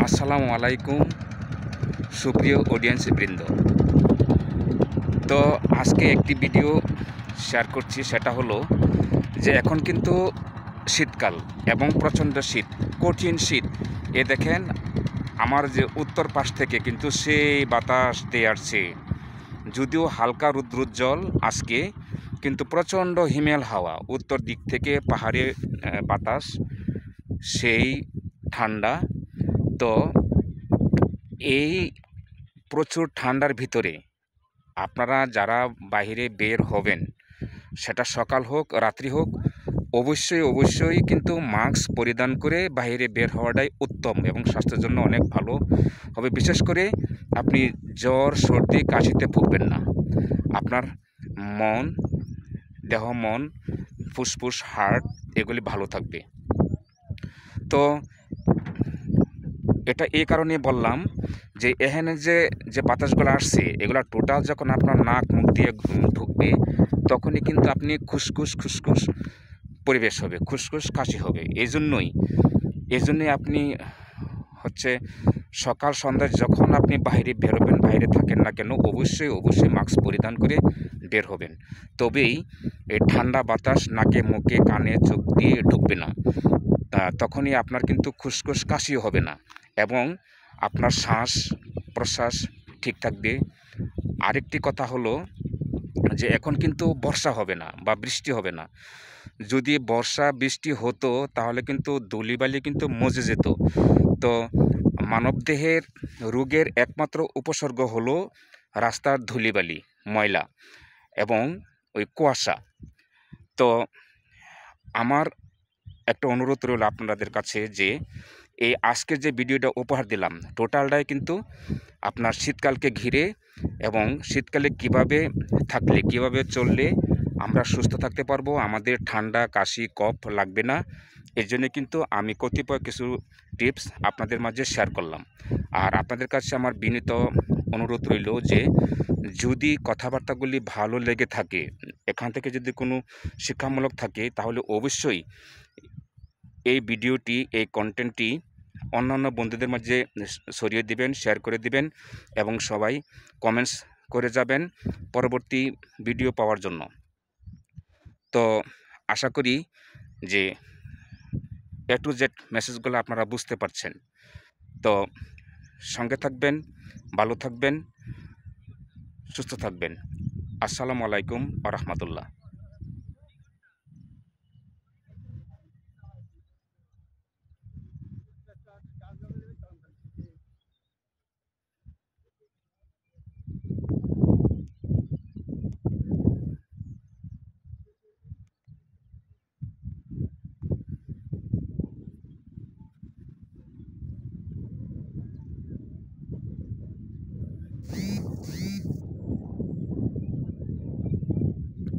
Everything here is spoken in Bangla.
আসসালামু আলাইকুম সুপ্রিয় অডিয়েন্স বৃন্দ। তো আজকে একটি ভিডিও শেয়ার করছি, সেটা হলো যে এখন কিন্তু শীতকাল এবং প্রচণ্ড শীত, কঠিন শীত। এ দেখেন আমার যে উত্তর পাশ থেকে কিন্তু সেই বাতাস দিয়ে আসছে, যদিও হালকা রৌদ্রোজ্জ্বল আজকে, কিন্তু প্রচণ্ড হিমেল হাওয়া উত্তর দিক থেকে পাহাড়ে বাতাস সেই ঠান্ডা। তো এই প্রচুর ঠান্ডার ভিতরে আপনারা যারা বাইরে বের হবেন, সেটা সকাল হোক রাত্রি হোক, অবশ্যই কিন্তু মাস্ক পরিধান করে বাইরে বের হওয়াটাই উত্তম এবং স্বাস্থ্যের জন্য অনেক ভালো হবে। বিশেষ করে আপনি জ্বর সর্দি কাশিতে ভুগবেন না। আপনার মন ফুসফুস হার্ট এগুলি ভালো থাকবে। তো এটা এই কারণে বললাম যে এখানে যে বাতাসগুলো আসছে, এগুলো টোটাল যখন আপনার নাক মুখ দিয়ে ঢুকবে, তখনই কিন্তু আপনি খুসখুস পরিবেশ হবে, খুসখুস কাশি হবে। এই জন্যই আপনি হচ্ছে সকাল সন্ধ্যায় যখন আপনি বাইরে বেরোবেন, বাইরে থাকেন না কেন, অবশ্যই মাস্ক পরিধান করে বের হবেন। তবেই এই ঠান্ডা বাতাস নাকে মুখে কানে চোখ দিয়ে ঢুকবে না। তখনই আপনার কিন্তু খুসখুস কাশিও হবে না এবং আপনার শ্বাস প্রশ্বাস ঠিক থাকবে। আরেকটি কথা হলো যে এখন কিন্তু বর্ষা হবে না বা বৃষ্টি হবে না। যদি বর্ষা বৃষ্টি হতো তাহলে কিন্তু ধূলিবালি কিন্তু মজে যেত। তো মানবদেহের রোগের একমাত্র উপসর্গ হলো রাস্তার ধূলিবালি, ময়লা এবং ওই কুয়াশা। তো আমার একটা অনুরোধ রইল আপনাদের কাছে যে এই আজকের যে ভিডিওটা উপহার দিলাম, টোটালটাই কিন্তু আপনার শীতকালকে ঘিরে এবং শীতকালে কিভাবে থাকলে, কিভাবে চললে আমরা সুস্থ থাকতে পারবো, আমাদের ঠান্ডা কাশি কফ লাগবে না। এর জন্য কিন্তু আমি কতিপয় কিছু টিপস আপনাদের মাঝে শেয়ার করলাম। আর আপনাদের কাছে আমার বিনীত অনুরোধ রইল যে যদি কথাবার্তাগুলি ভালো লেগে থাকে, এখান থেকে যদি কোনো শিক্ষামূলক থাকে, তাহলে অবশ্যই এই ভিডিওটি, এই কন্টেন্টটি অন্যান্য বন্ধুদের মাঝে ছড়িয়ে দিবেন, শেয়ার করে দিবেন এবং সবাই কমেন্টস করে যাবেন পরবর্তী ভিডিও পাওয়ার জন্য। তো আশা করি যে A to Z মেসেজগুলো আপনারা বুঝতে পারছেন। তো সঙ্গে থাকবেন, ভালো থাকবেন, সুস্থ থাকবেন। আসসালামু আলাইকুম ওয়া রাহমাতুল্লাহ।